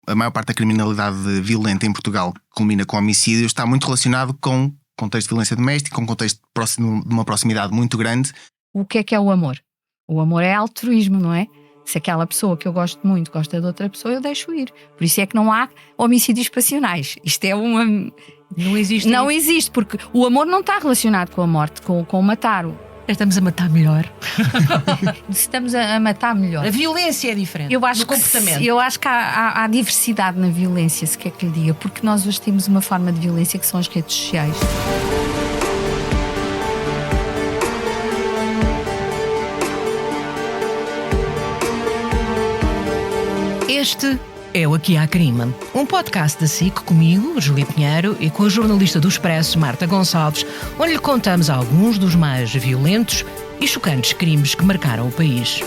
a maior parte da criminalidade violenta em Portugal culmina com homicídio, está muito relacionado com contexto de violência doméstica, com contexto de uma proximidade muito grande. O que é o amor? O amor é altruísmo, não é? Se aquela pessoa que eu gosto muito gosta de outra pessoa, eu deixo ir. Por isso é que não há homicídios passionais. Isto é uma... Não existe. Não existe, porque o amor não está relacionado com a morte, com o matar. Estamos a matar melhor. Estamos a matar melhor. A violência é diferente. Eu acho do comportamento. Eu acho que há diversidade na violência, se quer que lhe diga, porque nós hoje temos uma forma de violência que são as redes sociais. Este é o Aqui Há Crime, um podcast da SIC comigo, Júlia Pinheiro, e com a jornalista do Expresso, Marta Gonçalves, onde lhe contamos alguns dos mais violentos e chocantes crimes que marcaram o país.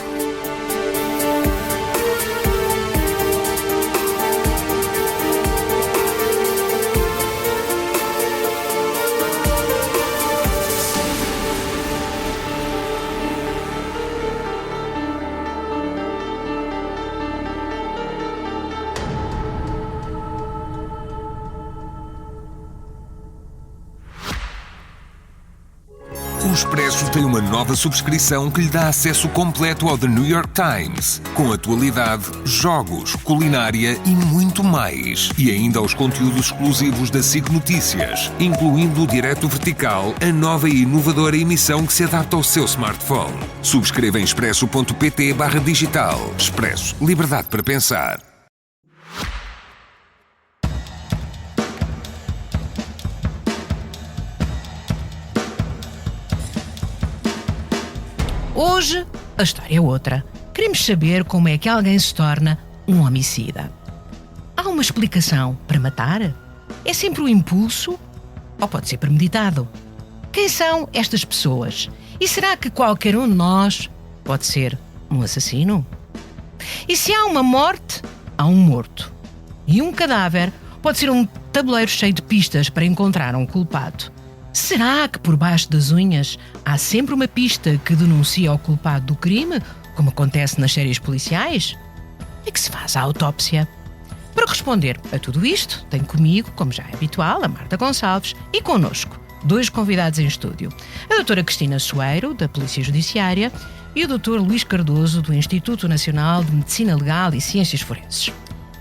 O Expresso tem uma nova subscrição que lhe dá acesso completo ao The New York Times, com atualidade, jogos, culinária e muito mais. E ainda aos conteúdos exclusivos da SIC Notícias, incluindo o Direto Vertical, a nova e inovadora emissão que se adapta ao seu smartphone. Subscreva em expresso.pt/digital. Expresso. Liberdade para pensar. Hoje, a história é outra. Queremos saber como é que alguém se torna um homicida. Há uma explicação para matar? É sempre o impulso? Ou pode ser premeditado? Quem são estas pessoas? E será que qualquer um de nós pode ser um assassino? E se há uma morte, há um morto. E um cadáver pode ser um tabuleiro cheio de pistas para encontrar um culpado. Será que por baixo das unhas há sempre uma pista que denuncia o culpado do crime, como acontece nas séries policiais? É que se faz a autópsia. Para responder a tudo isto, tenho comigo, como já é habitual, a Marta Gonçalves e connosco dois convidados em estúdio. A doutora Cristina Soeiro, da Polícia Judiciária, e o doutor Luís Cardoso, do Instituto Nacional de Medicina Legal e Ciências Forenses.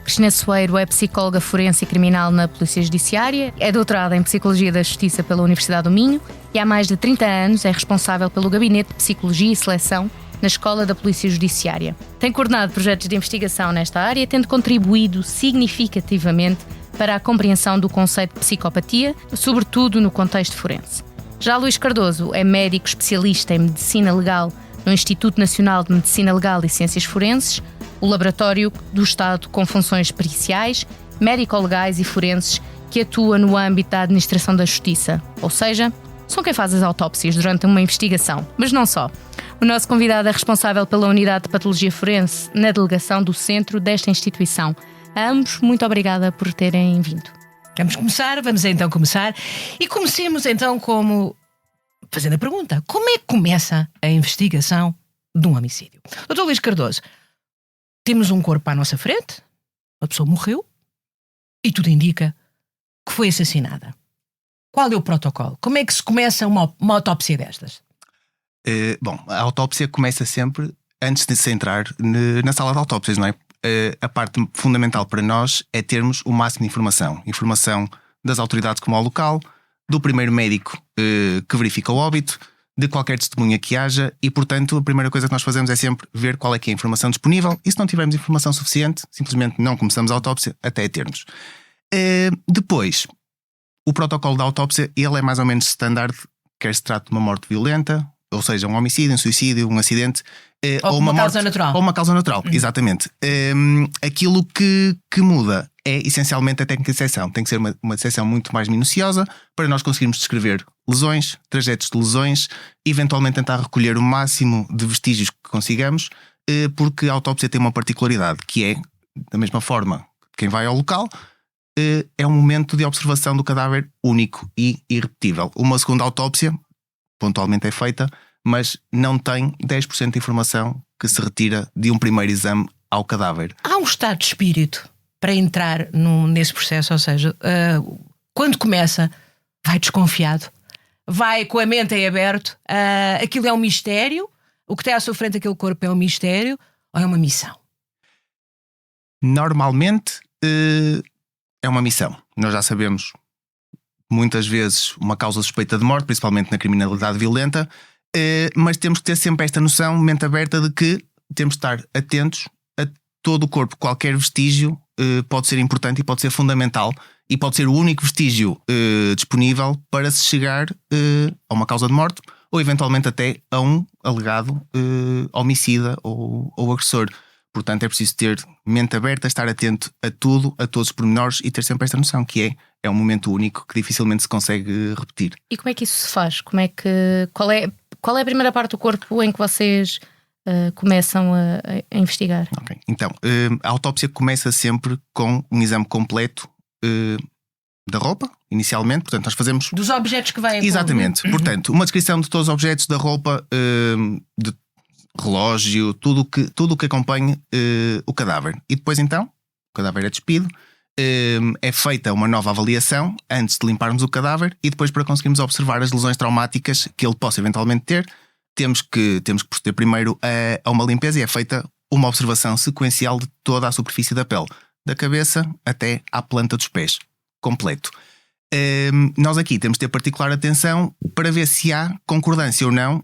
Cristina Soeiro é psicóloga forense e criminal na Polícia Judiciária, é doutorada em Psicologia da Justiça pela Universidade do Minho e há mais de 30 anos é responsável pelo Gabinete de Psicologia e Seleção na Escola da Polícia Judiciária. Tem coordenado projetos de investigação nesta área, tendo contribuído significativamente para a compreensão do conceito de psicopatia, sobretudo no contexto forense. Já Luís Cardoso é médico especialista em Medicina Legal no Instituto Nacional de Medicina Legal e Ciências Forenses, o laboratório do Estado com funções periciais, médico-legais e forenses que atua no âmbito da administração da justiça, ou seja, são quem faz as autópsias durante uma investigação, mas não só. O nosso convidado é responsável pela unidade de patologia forense na delegação do centro desta instituição. A ambos, muito obrigada por terem vindo. Vamos então começar. E comecemos então fazendo a pergunta: como é que começa a investigação de um homicídio? Doutor Luís Cardoso, temos um corpo à nossa frente, a pessoa morreu e tudo indica que foi assassinada. Qual é o protocolo? Como é que se começa uma autópsia destas? Bom, a autópsia começa sempre antes de se entrar na sala de autópsias, não é? A parte fundamental para nós é termos o máximo de informação. Informação das autoridades como ao local, do primeiro médico que verifica o óbito, de qualquer testemunha que haja e, portanto, a primeira coisa que nós fazemos é sempre ver qual é que é a informação disponível e se não tivermos informação suficiente, simplesmente não começamos a autópsia até a termos. Depois, o protocolo da autópsia, ele é mais ou menos standard, quer se trate de uma morte violenta, ou seja, um homicídio, um suicídio, um acidente, ou uma causa natural. Ou uma causa natural, exatamente. Aquilo que muda é essencialmente a técnica de disseção. Tem que ser uma disseção muito mais minuciosa para nós conseguirmos descrever lesões, trajetos de lesões, eventualmente tentar recolher o máximo de vestígios que consigamos, porque a autópsia tem uma particularidade, que é, da mesma forma que quem vai ao local, é um momento de observação do cadáver único e irrepetível. Uma segunda autópsia, pontualmente é feita, mas não tem 10% de informação que se retira de um primeiro exame ao cadáver. Há um estado de espírito para entrar nesse processo? Ou seja, quando começa, vai desconfiado, vai com a mente em aberto, aquilo é um mistério, o que está à sua frente aquele corpo é um mistério ou é uma missão? Normalmente é uma missão. Nós já sabemos muitas vezes uma causa suspeita de morte, principalmente na criminalidade violenta, mas temos que ter sempre esta noção, mente aberta, de que temos de estar atentos a todo o corpo. Qualquer vestígio pode ser importante e pode ser fundamental e pode ser o único vestígio disponível para se chegar a uma causa de morte ou eventualmente até a um alegado homicida ou agressor. Portanto, é preciso ter mente aberta, estar atento a tudo, a todos os pormenores e ter sempre esta noção que é um momento único que dificilmente se consegue repetir. E como é que isso se faz? Qual é a primeira parte do corpo em que vocês começam a investigar? Okay. Então, a autópsia começa sempre com um exame completo da roupa, inicialmente. Portanto, nós fazemos... Dos objetos que vêm. Exatamente. Portanto, uma descrição de todos os objetos da roupa, de relógio, tudo o que acompanhe o cadáver. E depois então, o cadáver é despido, é feita uma nova avaliação antes de limparmos o cadáver e depois, para conseguirmos observar as lesões traumáticas que ele possa eventualmente ter, temos que proceder primeiro a uma limpeza e é feita uma observação sequencial de toda a superfície da pele, da cabeça até à planta dos pés, completo. Nós aqui temos de ter particular atenção para ver se há concordância ou não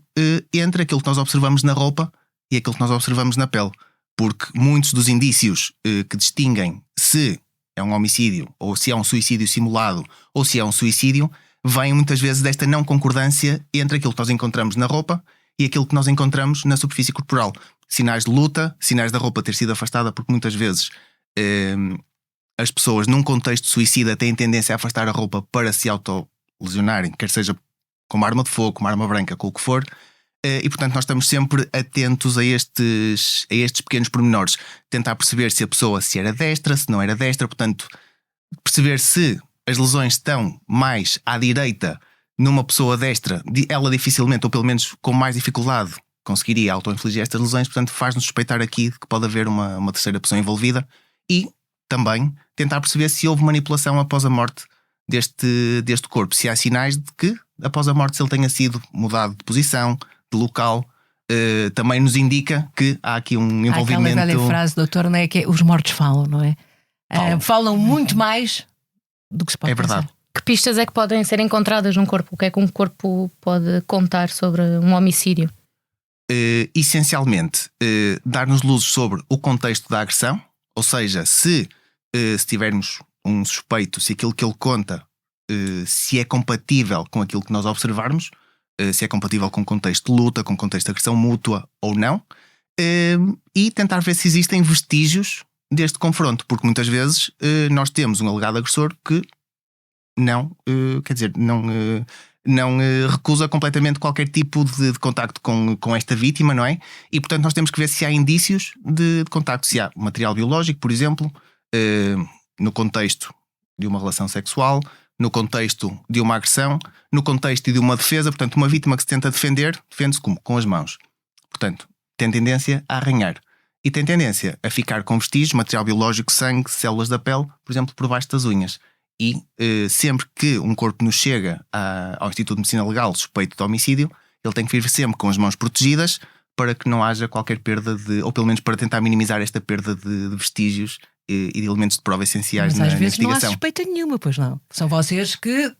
entre aquilo que nós observamos na roupa e aquilo que nós observamos na pele, porque muitos dos indícios que distinguem se é um homicídio ou se é um suicídio simulado ou se é um suicídio vêm muitas vezes desta não concordância entre aquilo que nós encontramos na roupa e aquilo que nós encontramos na superfície corporal. Sinais de luta, sinais da roupa ter sido afastada, porque muitas vezes as pessoas num contexto suicida têm tendência a afastar a roupa para se autolesionarem, quer seja com uma arma de fogo, com uma arma branca, com o que for, e portanto nós estamos sempre atentos a estes pequenos pormenores, tentar perceber se a pessoa se era destra, se não era destra, portanto perceber se as lesões estão mais à direita numa pessoa destra, ela dificilmente, ou pelo menos com mais dificuldade, conseguiria auto-infligir estas lesões, portanto faz-nos suspeitar aqui que pode haver uma terceira pessoa envolvida e também tentar perceber se houve manipulação após a morte deste corpo, se há sinais de que após a morte, se ele tenha sido mudado de posição, de local, também nos indica que há aqui um envolvimento. Há aquela velha frase, doutor, não é, que os mortos falam, não é? Falam muito mais do que se pode pensar. É verdade. Que pistas é que podem ser encontradas num corpo? O que é que um corpo pode contar sobre um homicídio? Essencialmente, dar-nos luzes sobre o contexto da agressão, ou seja, se tivermos um suspeito, se aquilo que ele conta se é compatível com aquilo que nós observarmos, se é compatível com o contexto de luta, com o contexto de agressão mútua ou não, e tentar ver se existem vestígios deste confronto, porque muitas vezes nós temos um alegado agressor que não recusa completamente qualquer tipo de contacto com esta vítima, não é? E portanto nós temos que ver se há indícios de contacto, se há material biológico, por exemplo, no contexto de uma relação sexual, no contexto de uma agressão, no contexto de uma defesa. Portanto, uma vítima que se tenta defender, defende-se como? Com as mãos. Portanto, tem tendência a arranhar e tem tendência a ficar com vestígios, material biológico, sangue, células da pele, por exemplo, por baixo das unhas. E sempre que um corpo nos chega ao Instituto de Medicina Legal suspeito de homicídio, ele tem que vir sempre com as mãos protegidas para que não haja qualquer perda ou pelo menos para tentar minimizar esta perda de vestígios e de elementos de prova essenciais. Mas na às vezes investigação. Não há suspeita nenhuma, pois não. São vocês que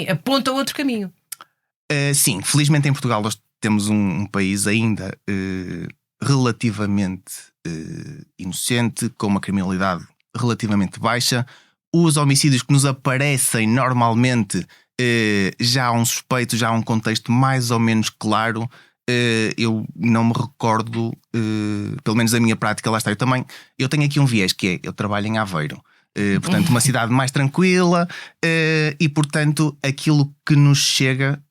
apontam outro caminho. Sim, felizmente em Portugal nós temos um país ainda relativamente inocente, com uma criminalidade relativamente baixa. Os homicídios que nos aparecem normalmente já há um suspeito, já há um contexto mais ou menos claro. Eu não me recordo, pelo menos da minha prática, lá está. Eu tenho aqui um viés que eu trabalho em Aveiro, portanto uma cidade mais tranquila, e portanto aquilo que nos chega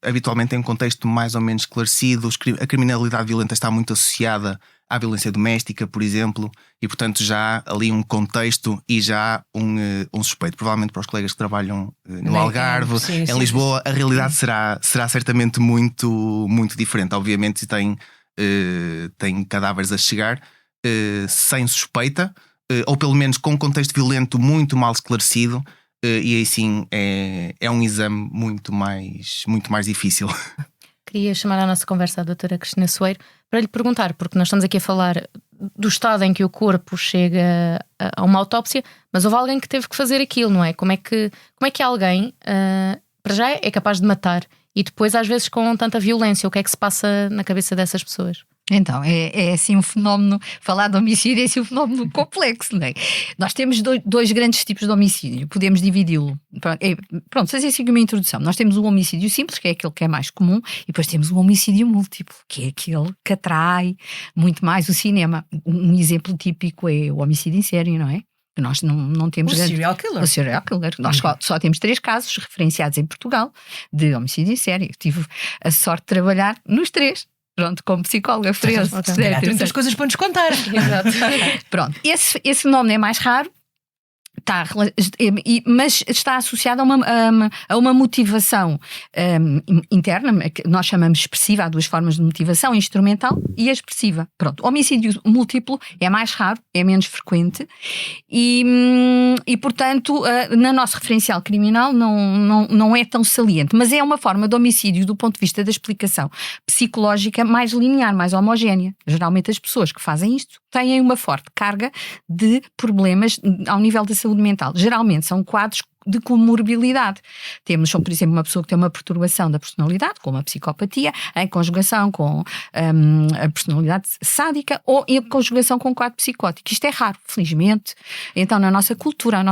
habitualmente é um contexto mais ou menos esclarecido. A criminalidade violenta está muito associada à violência doméstica, por exemplo, e portanto já há ali um contexto e já há um suspeito. Provavelmente para os colegas que trabalham no Algarve, em Lisboa, a realidade será certamente muito, muito diferente. Obviamente tem cadáveres a chegar sem suspeita, ou pelo menos com um contexto violento muito mal esclarecido, e aí sim é um exame muito mais difícil. Queria chamar à nossa conversa a doutora Cristina Soeiro para lhe perguntar, porque nós estamos aqui a falar do estado em que o corpo chega a uma autópsia, mas houve alguém que teve que fazer aquilo, não é? Como é que alguém, para já, é capaz de matar e depois às vezes com tanta violência? O que é que se passa na cabeça dessas pessoas? Então, é assim um fenómeno, falar de homicídio é assim um fenómeno complexo, não é? Nós temos dois grandes tipos de homicídio, podemos dividi-lo. Pronto, fazer assim uma introdução. Nós temos o homicídio simples, que é aquele que é mais comum, e depois temos o homicídio múltiplo, que é aquele que atrai muito mais o cinema. Um exemplo típico é o homicídio em série, não é? Nós não temos... serial killer. O serial killer. Nós só temos 3 casos referenciados em Portugal de homicídio em série. Eu tive a sorte de trabalhar nos 3. Pronto, como psicóloga forense. Há muitas coisas para nos contar. Exato. Pronto, esse fenómeno é mais raro, mas está associado a uma motivação interna, que nós chamamos expressiva. Há 2 formas de motivação, instrumental e expressiva. Pronto, o homicídio múltiplo é mais raro, é menos frequente e portanto, na nossa referencial criminal não é tão saliente, mas é uma forma de homicídio do ponto de vista da explicação psicológica mais linear, mais homogénea. Geralmente as pessoas que fazem isto têm uma forte carga de problemas ao nível da saúde mental. Geralmente são quadros de comorbilidade. Temos, por exemplo, uma pessoa que tem uma perturbação da personalidade, como a psicopatia, em conjugação com a personalidade sádica ou em conjugação com um quadro psicótico. Isto é raro, felizmente. Então, a nossa cultura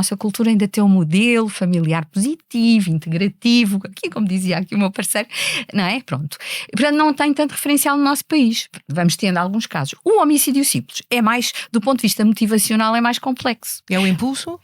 ainda tem um modelo familiar positivo, integrativo, aqui, como dizia aqui o meu parceiro, não é? Pronto. Portanto, não tem tanto referencial no nosso país. Vamos tendo alguns casos. O homicídio simples é mais, do ponto de vista motivacional, é mais complexo. É o impulso?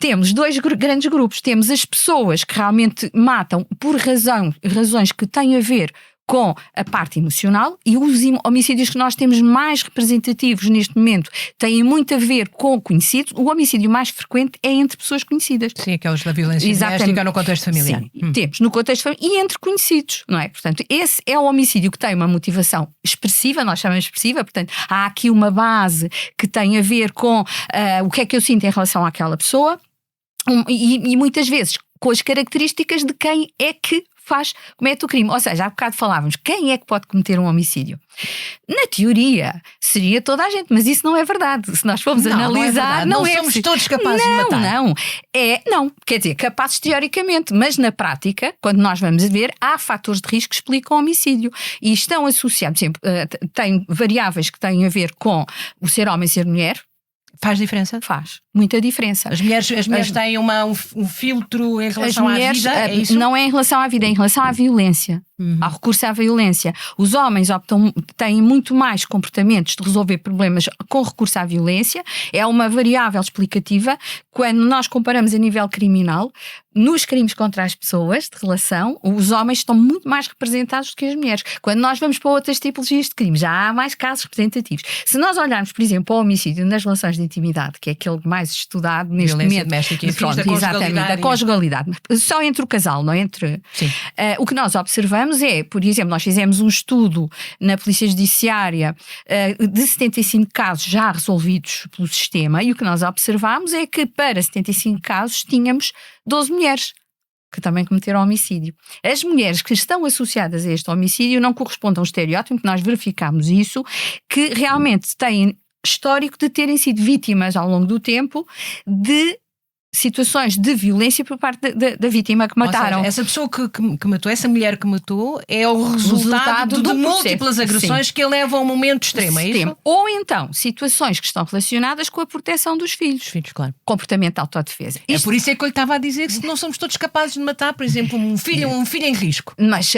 Temos 2 grandes grupos. Temos as pessoas que realmente matam por razões que têm a ver com a parte emocional, e os homicídios que nós temos mais representativos neste momento têm muito a ver com conhecidos. O homicídio mais frequente é entre pessoas conhecidas. Sim, aqueles da violência doméstica no contexto familiar. Sim, temos no contexto familiar e entre conhecidos, não é? Portanto, esse é o homicídio que tem uma motivação expressiva, nós chamamos expressiva, portanto, há aqui uma base que tem a ver com o que é que eu sinto em relação àquela pessoa, e muitas vezes com as características de quem é que comete o crime. Ou seja, há bocado falávamos, quem é que pode cometer um homicídio? Na teoria, seria toda a gente, mas isso não é verdade. Se nós formos analisar, não somos todos capazes de matar. Não, quer dizer, capazes teoricamente, mas na prática, quando nós vamos ver, há fatores de risco que explicam o homicídio e estão associados, por exemplo, tem variáveis que têm a ver com o ser homem e ser mulher. Faz diferença? Faz, muita diferença. As mulheres têm um filtro em relação à vida, é isso? Não é em relação à vida, é em relação à violência. Há recurso à violência. Os homens têm muito mais comportamentos de resolver problemas com recurso à violência. É uma variável explicativa. Quando nós comparamos a nível criminal, nos crimes contra as pessoas de relação, os homens estão muito mais representados do que as mulheres. Quando nós vamos para outras tipologias de crimes, já há mais casos representativos. Se nós olharmos, por exemplo, para o homicídio nas relações de intimidade, que é aquele mais estudado neste violência momento, doméstica e exatamente, a conjugalidade, só entre o casal, não é entre. O que nós observamos é, por exemplo, nós fizemos um estudo na Polícia Judiciária de 75 casos já resolvidos pelo sistema, e o que nós observamos é que para 75 casos tínhamos 12 mulheres que também cometeram homicídio. As mulheres que estão associadas a este homicídio não correspondem a um estereótipo, nós verificámos isso, que realmente têm histórico de terem sido vítimas ao longo do tempo de situações de violência por parte da vítima que mataram. Ou seja, essa pessoa que matou, essa mulher que matou, é o resultado de múltiplas agressões que a levam a um momento extremo, é isso? Ou então, situações que estão relacionadas com a proteção dos filhos. Filhos, claro. Comportamento de autodefesa. É por isso é que eu lhe estava a dizer que não somos todos capazes de matar, por exemplo, um filho em risco. Mas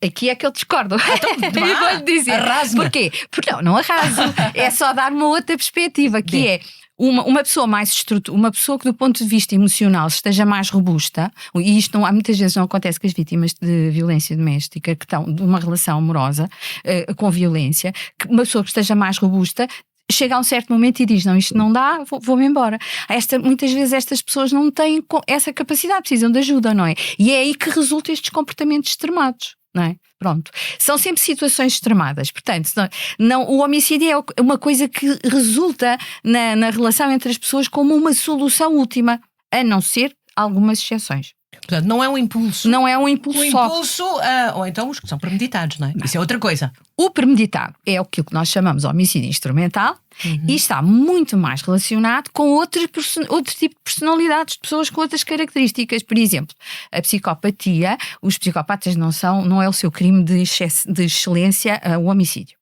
aqui é que eu discordo. Então, eu vou-lhe dizer. Arrasa-me. Porquê? Porque não arraso. É só dar uma outra perspectiva, que é uma pessoa mais uma pessoa que do ponto de vista emocional esteja mais robusta, e isto muitas vezes não acontece com as vítimas de violência doméstica que estão de uma relação amorosa com violência, que uma pessoa que esteja mais robusta chega a um certo momento e diz, não, isto não dá, vou-me embora. Muitas vezes estas pessoas não têm essa capacidade, precisam de ajuda, não é? E é aí que resultam estes comportamentos extremados. Não é? Pronto. São sempre situações extremadas. Portanto, o homicídio é uma coisa que resulta na relação entre as pessoas como uma solução última, a não ser algumas exceções. Portanto, não é um impulso. Não é um impulso o só. Impulso, ou então os que são premeditados, não é? Isso é outra coisa. O premeditado é aquilo que nós chamamos de homicídio instrumental e está muito mais relacionado com outro tipo de personalidades, de pessoas com outras características. Por exemplo, a psicopatia, os psicopatas não é o seu crime de excelência o homicídio.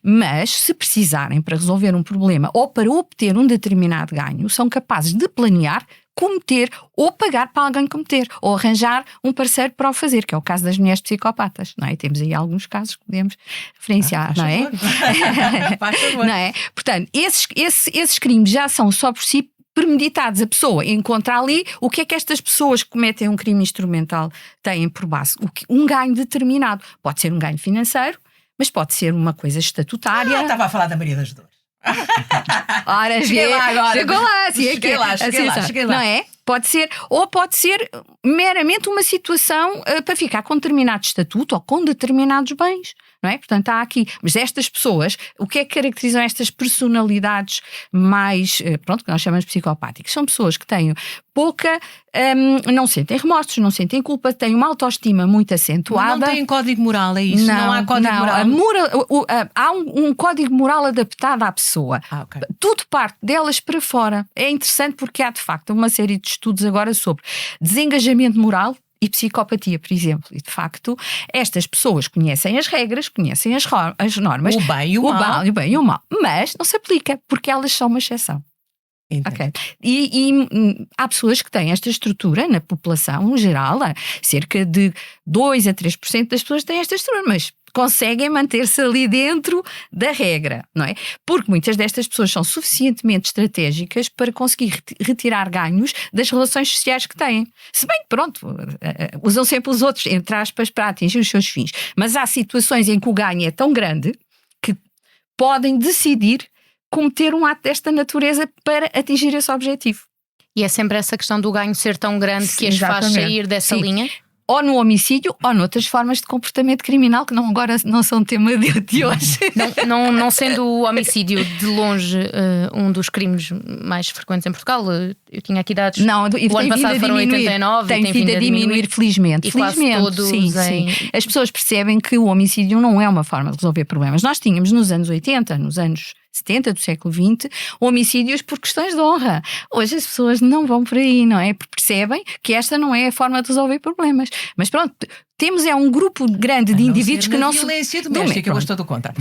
Mas, se precisarem para resolver um problema ou para obter um determinado ganho, são capazes de planear, cometer ou pagar para alguém cometer, ou arranjar um parceiro para o fazer, que é o caso das mulheres psicopatas, não é? Temos aí alguns casos que podemos referenciar, não é? Não é? Portanto, esses crimes já são só por si premeditados. A pessoa encontra ali o que é que estas pessoas que cometem um crime instrumental têm por base. Um ganho determinado. Pode ser um ganho financeiro, mas pode ser uma coisa estatutária. Estava a falar da Maria das Dores. Ora, cheguei lá agora. Chegou lá, Cheguei lá. Não é? Pode ser meramente uma situação para ficar com determinado estatuto ou com determinados bens, não é? Portanto, há aqui. Mas estas pessoas, o que é que caracterizam estas personalidades mais, que nós chamamos de psicopáticas? São pessoas que têm pouca, não sentem remorsos, não sentem culpa, têm uma autoestima muito acentuada. Mas não têm código moral, é isso? Não há código moral? Há um código moral adaptado à pessoa. Okay. Tudo parte delas para fora. É interessante porque há, de facto, uma série de estudos agora sobre desengajamento moral e psicopatia, por exemplo. E, de facto, estas pessoas conhecem as regras, conhecem as normas. O bem e o mal. O bem e o mal. Mas não se aplica, porque elas são uma exceção. Okay. E há pessoas que têm esta estrutura na população geral, cerca de 2 a 3% das pessoas têm esta estrutura, mas conseguem manter-se ali dentro da regra, não é? Porque muitas destas pessoas são suficientemente estratégicas para conseguir retirar ganhos das relações sociais que têm. Se bem que, usam sempre os outros, entre aspas, para atingir os seus fins. Mas há situações em que o ganho é tão grande que podem decidir cometer um ato desta natureza para atingir esse objetivo. E é sempre essa questão do ganho ser tão grande que as faz sair dessa linha? Ou no homicídio ou noutras formas de comportamento criminal que agora não são tema de hoje. Não sendo o homicídio de longe um dos crimes mais frequentes em Portugal. Eu tinha aqui dados. Não, o ano passado foram 89. Tem vindo a diminuir, felizmente. E quase todos sim. As pessoas percebem que o homicídio não é uma forma de resolver problemas. Nós tínhamos nos anos 80, nos anos 70 do século XX, homicídios por questões de honra. Hoje as pessoas não vão por aí, não é? Porque percebem que esta não é a forma de resolver problemas. Mas pronto, temos um grupo grande de indivíduos que não se... violência doméstica, eu estou do contra.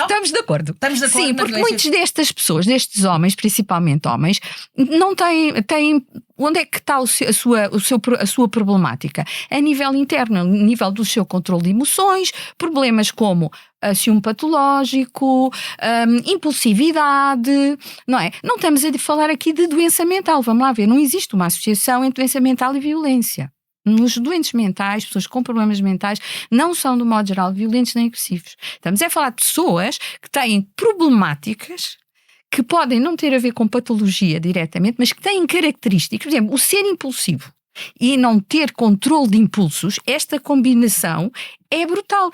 Estamos de acordo. Sim, porque muitos destas pessoas, destes homens, principalmente homens, não têm onde é que está a sua problemática? A nível interno, a nível do seu controle de emoções, problemas como ciúme patológico, impulsividade, não é? Não estamos a falar aqui de doença mental, vamos lá ver, não existe uma associação entre doença mental e violência. Nos doentes mentais, pessoas com problemas mentais, não são, de modo geral, violentos nem agressivos. Estamos a falar de pessoas que têm problemáticas que podem não ter a ver com patologia diretamente, mas que têm características. Por exemplo, o ser impulsivo e não ter controle de impulsos, esta combinação é brutal.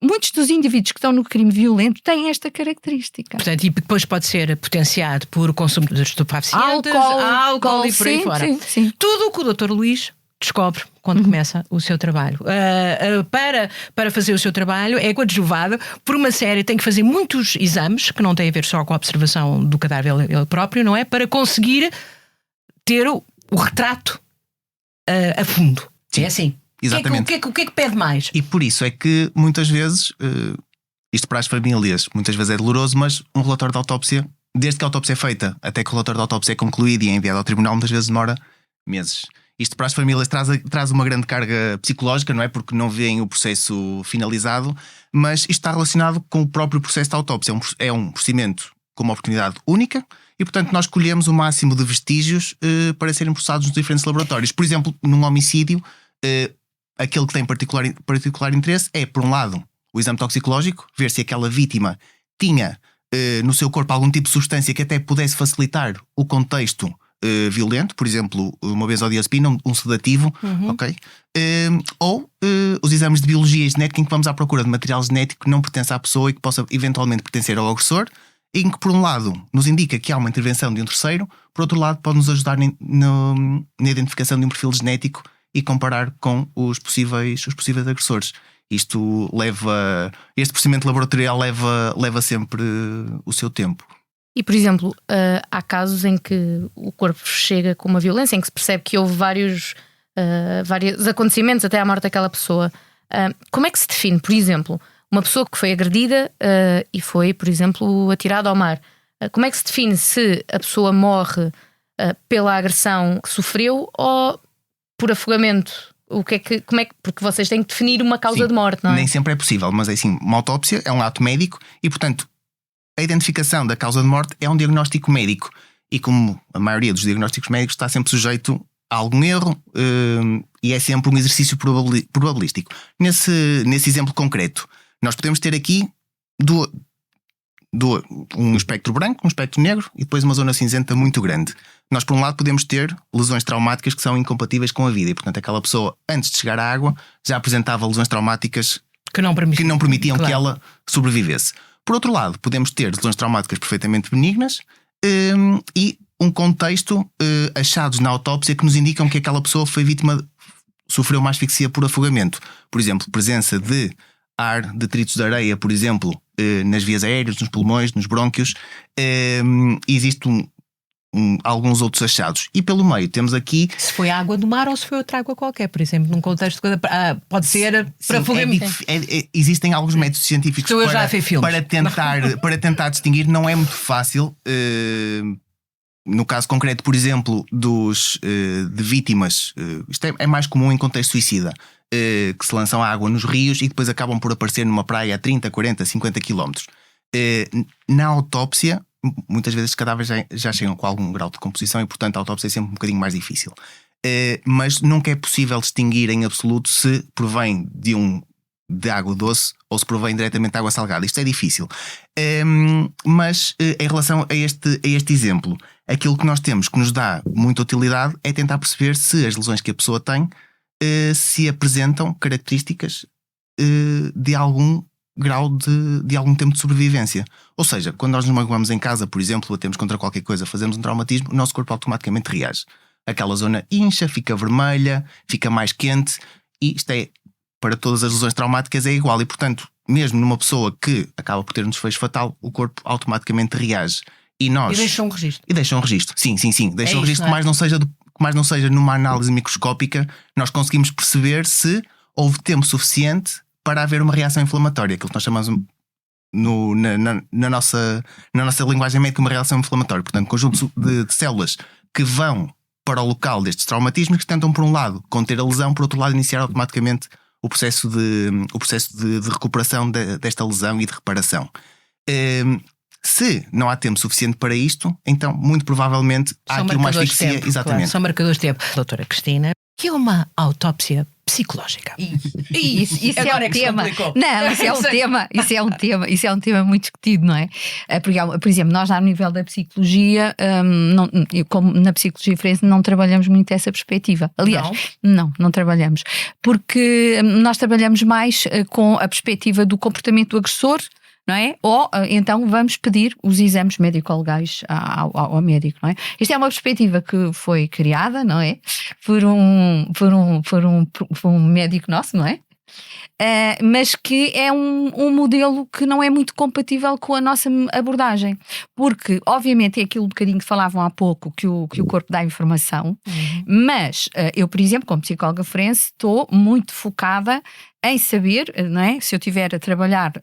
Muitos dos indivíduos que estão no crime violento têm esta característica. Portanto, e depois pode ser potenciado por consumo de estupefacientes, álcool e por aí fora. Sim. Tudo o que o Dr. Luís descobre quando começa o seu trabalho. Para fazer o seu trabalho é coadjuvado por uma série, tem que fazer muitos exames, que não têm a ver só com a observação do cadáver ele próprio, não é? Para conseguir ter o retrato a fundo. Sim. É assim. Exatamente. O que é que pede mais? E por isso é que muitas vezes, isto para as famílias, muitas vezes é doloroso, mas um relatório de autópsia, desde que a autópsia é feita até que o relatório de autópsia é concluído e é enviado ao tribunal, muitas vezes demora meses. Isto para as famílias traz uma grande carga psicológica, não é? Porque não veem o processo finalizado, mas isto está relacionado com o próprio processo de autópsia. É um procedimento com uma oportunidade única e, portanto, nós escolhemos o máximo de vestígios para serem processados nos diferentes laboratórios. Por exemplo, num homicídio, aquele que tem particular interesse é, por um lado, o exame toxicológico, ver se aquela vítima tinha no seu corpo algum tipo de substância que até pudesse facilitar o contexto violento, por exemplo, uma benzodiazepina, um sedativo, ok? Ou os exames de biologia e genética, em que vamos à procura de material genético que não pertence à pessoa e que possa eventualmente pertencer ao agressor, em que, por um lado, nos indica que há uma intervenção de um terceiro, por outro lado, pode nos ajudar na identificação de um perfil genético e comparar com os possíveis agressores. Este procedimento laboratorial leva sempre o seu tempo. E, por exemplo, há casos em que o corpo chega com uma violência, em que se percebe que houve vários acontecimentos até à morte daquela pessoa. Como é que se define, por exemplo, uma pessoa que foi agredida e foi, por exemplo, atirada ao mar? Como é que se define se a pessoa morre pela agressão que sofreu ou por afogamento? Porque vocês têm que definir uma causa de morte, não é? Nem sempre é possível, mas é assim, uma autópsia é um ato médico e, portanto, a identificação da causa de morte é um diagnóstico médico. E como a maioria dos diagnósticos médicos está sempre sujeito a algum erro e é sempre um exercício probabilístico. Nesse exemplo concreto, nós podemos ter aqui um espectro branco, um espectro negro e depois uma zona cinzenta muito grande. Nós, por um lado, podemos ter lesões traumáticas que são incompatíveis com a vida e, portanto, aquela pessoa, antes de chegar à água, já apresentava lesões traumáticas que não permitiam que ela sobrevivesse. Por outro lado, podemos ter lesões traumáticas perfeitamente benignas e um contexto, achados na autópsia, que nos indicam que aquela pessoa sofreu uma asfixia por afogamento. Por exemplo, presença de detritos de areia, por exemplo, nas vias aéreas, nos pulmões, nos brônquios. Existem alguns outros achados. E pelo meio temos aqui... Se foi água do mar ou se foi outra água qualquer, por exemplo, num contexto... pode ser para afogamento. Existem alguns métodos científicos para tentar distinguir. Não é muito fácil. No caso concreto, por exemplo, de vítimas, isto é mais comum em contexto suicida, que se lançam à água nos rios e depois acabam por aparecer numa praia a 30, 40, 50 quilómetros. Na autópsia, muitas vezes os cadáveres já chegam com algum grau de decomposição e, portanto, a autópsia é sempre um bocadinho mais difícil. Mas nunca é possível distinguir em absoluto se provém de água doce ou se provém diretamente de água salgada. Isto é difícil. Mas em relação a este exemplo, aquilo que nós temos que nos dá muita utilidade é tentar perceber se as lesões que a pessoa tem se apresentam características de algum grau de algum tempo de sobrevivência. Ou seja, quando nós nos magoamos em casa, por exemplo, batemos contra qualquer coisa, fazemos um traumatismo, o nosso corpo automaticamente reage. Aquela zona incha, fica vermelha, fica mais quente, e isto é, para todas as lesões traumáticas, é igual. E, portanto, mesmo numa pessoa que acaba por ter um desfecho fatal, o corpo automaticamente reage. E deixa um registro. Sim. Deixa um registro, que mais não seja numa análise microscópica, nós conseguimos perceber se houve tempo suficiente para haver uma reação inflamatória, aquilo que nós chamamos na nossa linguagem médica uma reação inflamatória. Portanto, conjunto de células que vão para o local destes traumatismos, que tentam, por um lado, conter a lesão, por outro lado, iniciar automaticamente o processo de recuperação desta lesão e de reparação. Se não há tempo suficiente para isto, então, muito provavelmente, há aqui uma asfixia. Exatamente. Claro, são marcadores de tempo. Doutora Cristina, que é uma autópsia psicológica? Isso é um tema. Não, isso é um tema muito discutido, não é? Porque, por exemplo, nós ao nível da psicologia, como na psicologia forense, não trabalhamos muito essa perspectiva. Aliás, não trabalhamos. Porque nós trabalhamos mais com a perspectiva do comportamento do agressor, não é? Ou então vamos pedir os exames médico-legais ao médico, não é? Isto é uma perspectiva que foi criada, não é? Por um médico nosso, não é? Mas que é um modelo que não é muito compatível com a nossa abordagem, porque obviamente é aquilo um bocadinho que falavam há pouco, que o corpo dá informação, mas eu, por exemplo, como psicóloga forense, estou muito focada em saber, não é? Se eu estiver a trabalhar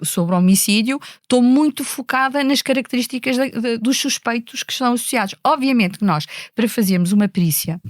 sobre homicídio, estou muito focada nas características dos suspeitos que estão associados. Obviamente que nós, para fazermos uma perícia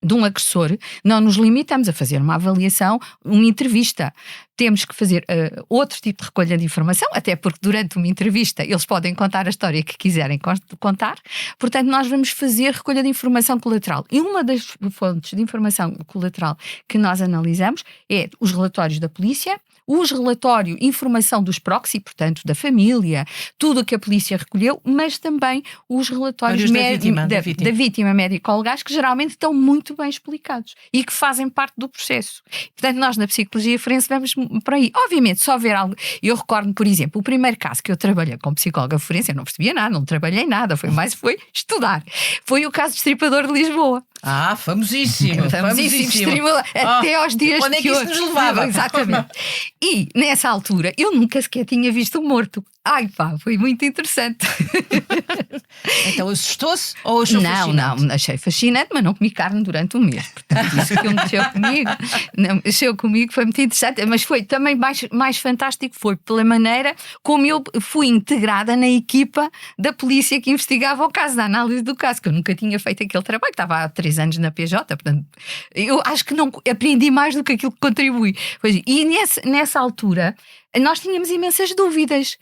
de um agressor, não nos limitamos a fazer uma avaliação, uma entrevista. temos que fazer outro tipo de recolha de informação, até porque durante uma entrevista eles podem contar a história que quiserem contar. Portanto, nós vamos fazer recolha de informação colateral. E uma das fontes de informação colateral que nós analisamos é os relatórios da polícia, os relatórios, informação dos proxy, portanto, da família, tudo o que a polícia recolheu, mas também os relatórios da vítima médico-legais, que geralmente estão muito bem explicados e que fazem parte do processo. Portanto, nós na psicologia forense vamos por aí. Obviamente, se houver algo... Eu recordo, por exemplo, o primeiro caso que eu trabalhei como psicóloga forense, eu não percebia nada, não trabalhei nada, foi estudar. Foi o caso do Destripador de Lisboa. Famosíssimo. Até aos dias onde é que isso nos levava? Exatamente. E nessa altura eu nunca sequer tinha visto um morto. Ai pá, foi muito interessante. Então assustou-se ou achou fascinante? Não, achei fascinante, mas não comi carne durante um mês. Portanto, isso que mexeu comigo foi muito interessante, mas foi também mais fantástico, foi pela maneira como eu fui integrada na equipa da polícia que investigava o caso, da análise do caso, que eu nunca tinha feito aquele trabalho, estava há 3 anos na PJ, portanto, eu acho que não aprendi mais do que aquilo que contribui. E nessa altura, nós tínhamos imensas dúvidas.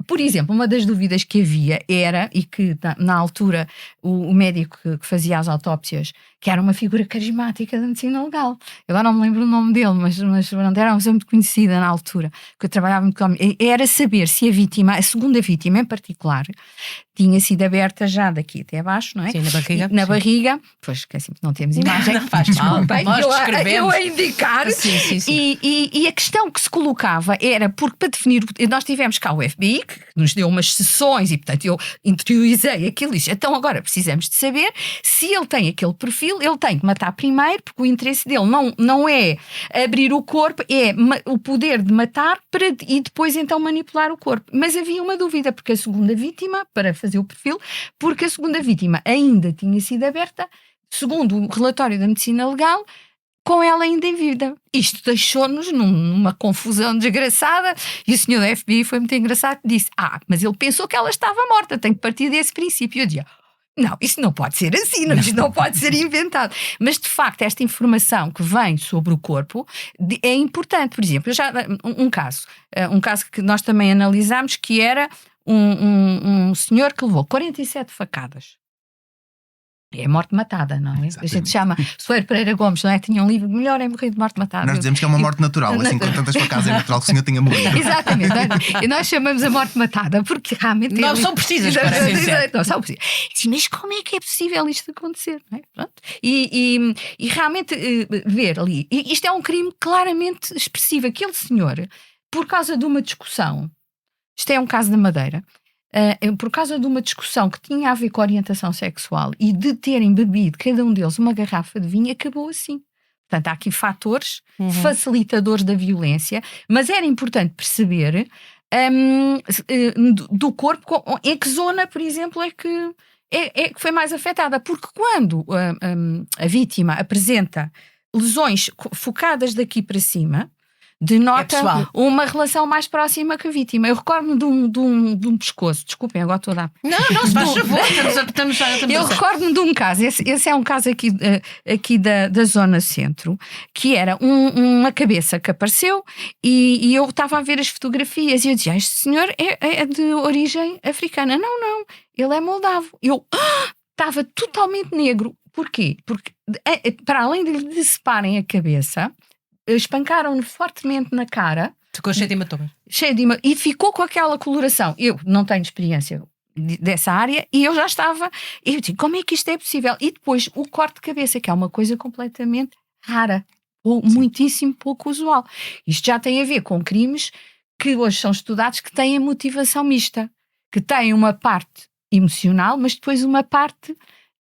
Por exemplo, uma das dúvidas que havia era, e que na altura o médico que fazia as autópsias, que era uma figura carismática da medicina legal, eu agora não me lembro o nome dele, mas era uma pessoa muito conhecida na altura, que eu trabalhava muito com ele, era saber se a vítima, a segunda vítima em particular, tinha sido aberta já daqui até abaixo, não é? Sim, na barriga. Na barriga, pois que assim não temos imagem. Não faz mal, eu a indicar. Sim. E a questão que se colocava era, porque para definir, nós tivemos cá o FBI, que nos deu umas sessões, e portanto eu interiorizei aquilo e disse, então agora precisamos de saber se ele tem aquele perfil, ele tem que matar primeiro, porque o interesse dele não é abrir o corpo, é o poder de matar e depois então manipular o corpo. Mas havia uma dúvida, porque a segunda vítima, para fazer o perfil, porque a segunda vítima ainda tinha sido aberta, segundo o relatório da medicina legal, com ela ainda em vida. Isto deixou-nos numa confusão desgraçada, e o senhor da FBI foi muito engraçado, disse, mas ele pensou que ela estava morta, tem que partir desse princípio. Eu dizia, não, isso não pode ser assim, isto não pode ser inventado. Mas, de facto, esta informação que vem sobre o corpo é importante. Por exemplo, um caso que nós também analisámos, que era um senhor que levou 47 facadas. É morte matada, não é? Exatamente. A gente chama Soeiro Pereira Gomes, não é? Tinha um livro, Melhor é morrer de morte matada. Nós dizemos que é uma morte natural, assim como tantas facadas é natural que o senhor tenha morrido. Exatamente. E nós chamamos a morte matada porque realmente... Não são precisas, não são precisas. Mas como é que é possível isto acontecer? Não é? Pronto. E realmente ver ali... Isto é um crime claramente expressivo. Aquele senhor, por causa de uma discussão, isto é um caso da Madeira, por causa de uma discussão que tinha a ver com a orientação sexual e de terem bebido cada um deles uma garrafa de vinho, acabou assim. Portanto, há aqui fatores facilitadores da violência, mas era importante perceber do corpo em que zona, por exemplo, é que foi mais afetada. Porque quando a vítima apresenta lesões focadas daqui para cima, denota uma relação mais próxima com a vítima. Eu recordo-me de um pescoço. Desculpem, agora estou a dar... Não, se faz favor, estamos eu recordo-me de um caso, esse é um caso aqui da zona centro, que era uma cabeça que apareceu e eu estava a ver as fotografias e eu dizia, este senhor é de origem africana. Não, ele é moldavo. Eu estava totalmente negro. Porquê? Porque para além de lhe deceparem a cabeça, espancaram-no fortemente na cara. Ficou cheio de hematomas. E ficou com aquela coloração. Eu não tenho experiência dessa área e eu já estava... Eu digo, como é que isto é possível? E depois o corte de cabeça, que é uma coisa completamente rara, ou muitíssimo pouco usual. Isto já tem a ver com crimes que hoje são estudados, que têm motivação mista, que têm uma parte emocional, mas depois uma parte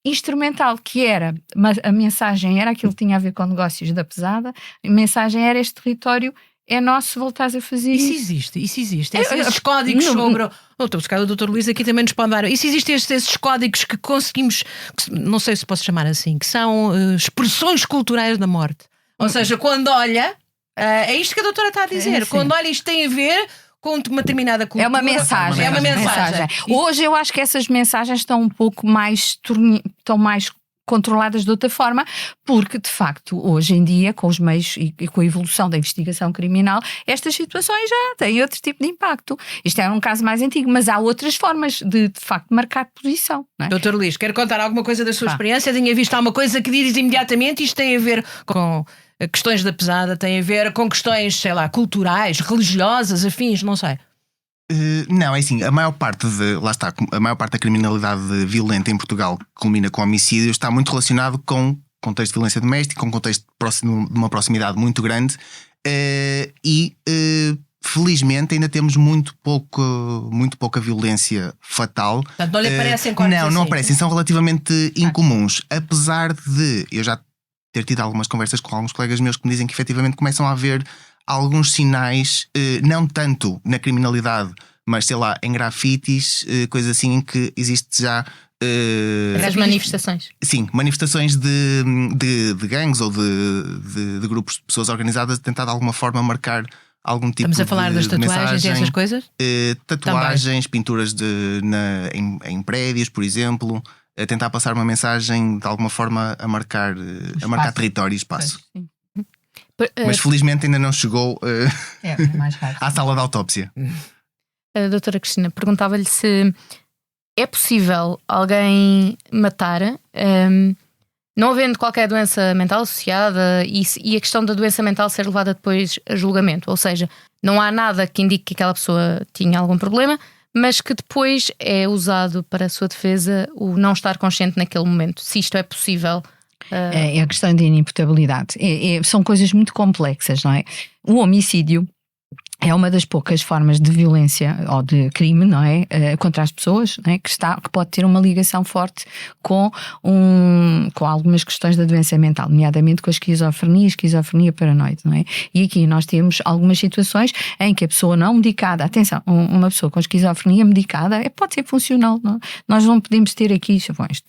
instrumental, que era, a mensagem era aquilo que tinha a ver com negócios da pesada, a mensagem era, este território é nosso, se voltares a fazer isso. Isso existe. Esses códigos sobre... Estou a buscar o Dr. Luís aqui também nos pode dar. Isso existe esses códigos que conseguimos, não sei se posso chamar assim, que são expressões culturais da morte. Ou seja, quando olha, é isto que a doutora está a dizer, quando olha isto tem a ver com uma determinada cultura. É uma mensagem. Hoje eu acho que essas mensagens estão um pouco mais controladas de outra forma, porque de facto hoje em dia, com os meios e com a evolução da investigação criminal, estas situações já têm outro tipo de impacto. Isto é um caso mais antigo, mas há outras formas de facto marcar posição, não é? Doutor Luís, quer contar alguma coisa da sua experiência? Tinha visto alguma coisa que diz imediatamente isto tem a ver com questões da pesada, tem a ver com questões, sei lá, culturais, religiosas, afins, não sei. Não, é assim, a maior parte da criminalidade violenta em Portugal que culmina com homicídio está muito relacionado com contexto de violência doméstica, com contexto de uma proximidade muito grande e felizmente ainda temos muito pouca violência fatal. Portanto, não lhe aparecem corpos assim? Não aparecem, são relativamente incomuns, apesar de eu já ter tido algumas conversas com alguns colegas meus que me dizem que efetivamente começam a haver alguns sinais, não tanto na criminalidade, mas sei lá, em grafites, coisas assim em que existe já. As manifestações. Sim, manifestações de gangues ou de grupos de pessoas organizadas a tentar de alguma forma marcar algum tipo de. Estamos a falar das tatuagens e essas coisas? Tatuagens, também. Pinturas em prédios, por exemplo, a tentar passar uma mensagem de alguma forma a marcar território e espaço. Sim. Mas felizmente ainda não chegou mais raro, à sala de autópsia. A doutora Cristina perguntava-lhe se é possível alguém matar, não havendo qualquer doença mental associada e a questão da doença mental ser levada depois a julgamento. Ou seja, não há nada que indique que aquela pessoa tinha algum problema, mas que depois é usado para a sua defesa o não estar consciente naquele momento. Se isto é possível. É a questão de inimputabilidade. São coisas muito complexas, não é? O homicídio é uma das poucas formas de violência ou de crime, não é? Contra as pessoas, não é? Que pode ter uma ligação forte com algumas questões da doença mental, nomeadamente com a esquizofrenia paranoide, não é? E aqui nós temos algumas situações em que a pessoa não medicada, atenção, uma pessoa com esquizofrenia medicada pode ser funcional, não? Nós não podemos ter aqui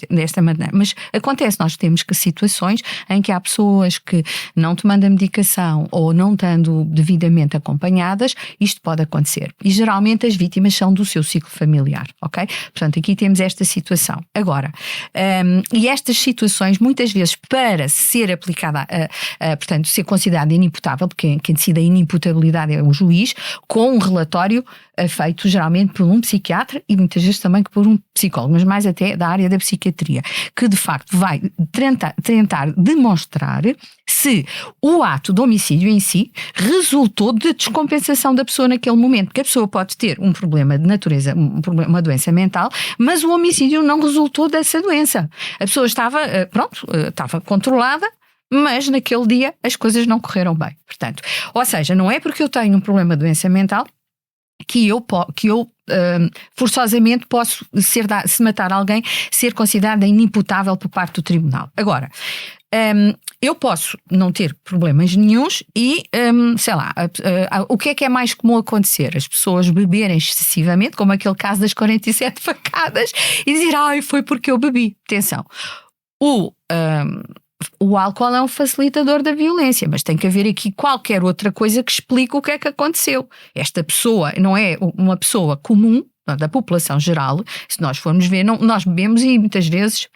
desta maneira, mas acontece, nós temos situações em que há pessoas que não tomando a medicação ou não estando devidamente acompanhadas, isto pode acontecer. E geralmente as vítimas são do seu ciclo familiar, ok? Portanto, aqui temos esta situação. Agora, e estas situações, muitas vezes, para ser aplicada, portanto, ser considerada inimputável, porque quem decide a inimputabilidade é o juiz, com um relatório feito geralmente por um psiquiatra e muitas vezes também por um psicólogo, mas mais até da área da psiquiatria, que de facto vai tentar demonstrar se o ato de homicídio em si resultou de descompensação da pessoa naquele momento, porque a pessoa pode ter um problema de natureza, uma doença mental, mas o homicídio não resultou dessa doença. A pessoa estava controlada, mas naquele dia as coisas não correram bem. Portanto, ou seja, não é porque eu tenho um problema de doença mental que eu forçosamente posso se matar alguém, ser considerada inimputável por parte do tribunal. Agora, eu posso não ter problemas nenhuns e, sei lá, o que é mais comum acontecer? As pessoas beberem excessivamente, como aquele caso das 47 facadas, e dizer, foi porque eu bebi. Atenção, o álcool é um facilitador da violência, mas tem que haver aqui qualquer outra coisa que explique o que é que aconteceu. Esta pessoa não é uma pessoa comum da população geral. Se nós formos ver, nós bebemos e muitas vezes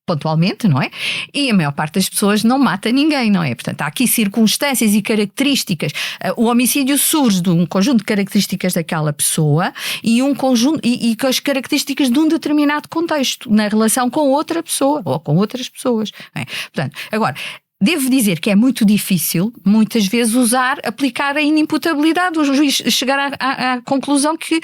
pontualmente, não é? E a maior parte das pessoas não mata ninguém, não é? Portanto, há aqui circunstâncias e características. O homicídio surge de um conjunto de características daquela pessoa e e com as características de um determinado contexto na relação com outra pessoa ou com outras pessoas. Não é? Portanto, agora, devo dizer que é muito difícil, muitas vezes, aplicar a inimputabilidade, o juiz chegar à conclusão que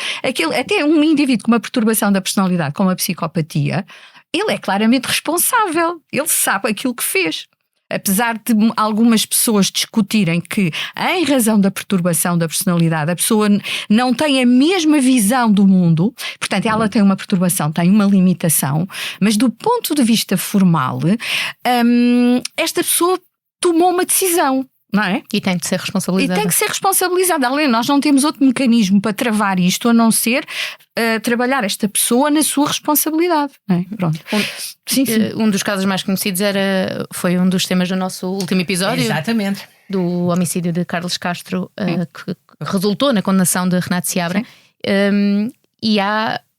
até um indivíduo com uma perturbação da personalidade, com uma psicopatia, ele é claramente responsável, ele sabe aquilo que fez. Apesar de algumas pessoas discutirem que, em razão da perturbação da personalidade, a pessoa não tem a mesma visão do mundo, portanto ela tem uma perturbação, tem uma limitação, mas do ponto de vista formal, esta pessoa tomou uma decisão. Não é? E tem de ser responsabilizada. Além, nós não temos outro mecanismo para travar isto a não ser trabalhar esta pessoa na sua responsabilidade. Não é? Pronto. Sim. Um dos casos mais conhecidos foi um dos temas do nosso último episódio. Exatamente. Do homicídio de Carlos Castro, que resultou na condenação de Renato Seabra. E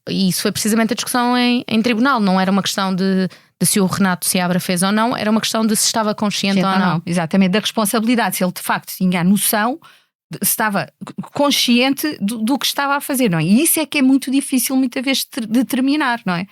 isso foi precisamente a discussão em tribunal. Não era uma questão de de se o Renato Seabra fez ou não, era uma questão de se estava consciente ou não. Exatamente, da responsabilidade, se ele de facto tinha a noção, estava consciente do que estava a fazer, não é? E isso é que é muito difícil muitas vezes determinar, não é?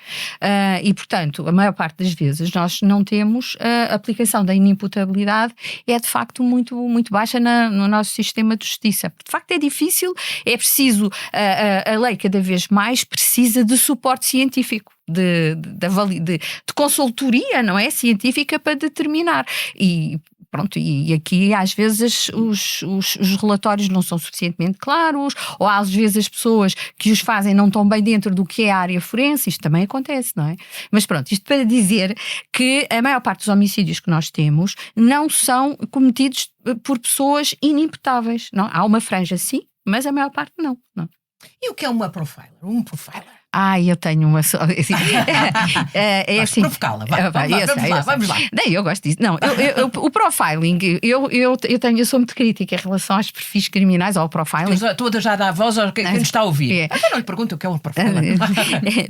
E portanto, a maior parte das vezes nós não temos a aplicação da inimputabilidade, é de facto muito, muito baixa no nosso sistema de justiça. De facto é difícil, é preciso, a lei cada vez mais precisa de suporte científico. De consultoria, não é? Científica para determinar. E pronto, e aqui às vezes os relatórios não são suficientemente claros, ou às vezes as pessoas que os fazem não estão bem dentro do que é a área forense. Isto também acontece, não é? Mas pronto, isto para dizer que a maior parte dos homicídios que nós temos não são cometidos por pessoas inimputáveis. Não? Há uma franja sim, mas a maior parte não. E o que é uma profiler? Um profiler? Eu tenho uma só. Assim, assim. Provocá-la, vamos lá. Nem eu gosto disso. Não, o profiling, eu sou muito crítica em relação aos perfis criminais, ao profiling. Toda já dá voz a quem nos está a ouvir. Até não lhe pergunto o que é um profiling.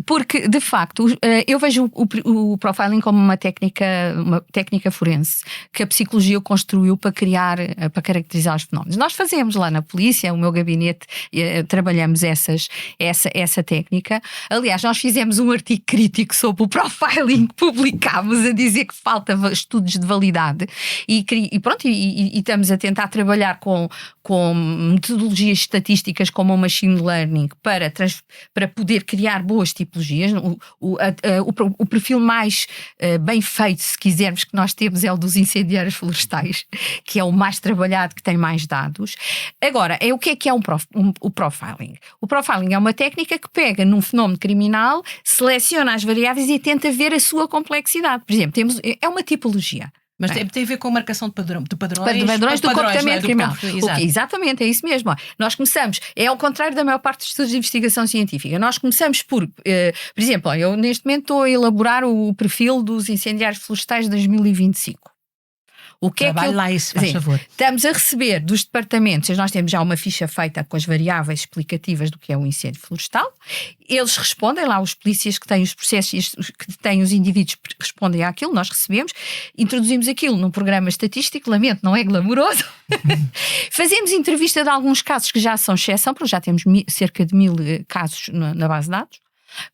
Porque, de facto, eu vejo o profiling como uma técnica forense que a psicologia construiu para caracterizar os fenómenos. Nós fazemos lá na polícia, o meu gabinete, trabalhamos essa técnica. Aliás, nós fizemos um artigo crítico sobre o profiling que publicámos a dizer que falta estudos de validade e estamos a tentar trabalhar com metodologias estatísticas como o machine learning para poder criar boas tipologias. O perfil mais bem feito, se quisermos, que nós temos é o dos incendiários florestais, que é o mais trabalhado, que tem mais dados. Agora, o que é o profiling? O profiling é uma técnica que pega num fenómeno criminal, seleciona as variáveis e tenta ver a sua complexidade. Por exemplo, é uma tipologia. Mas tem a ver com a marcação de padrões do comportamento criminal. Exatamente, é isso mesmo. Nós começamos, é ao contrário da maior parte dos estudos de investigação científica. Nós começamos por exemplo, eu neste momento estou a elaborar o perfil dos incendiários florestais de 2025. O que Trabalho lá isso, faz favor. Estamos a receber dos departamentos, nós temos já uma ficha feita com as variáveis explicativas do que é um incêndio florestal. Eles respondem lá, os polícias que têm os processos, que têm os indivíduos respondem àquilo, nós recebemos, introduzimos aquilo num programa estatístico, lamento, não é glamouroso. Fazemos entrevista de alguns casos que já são exceção, porque já temos cerca de 1000 casos na base de dados.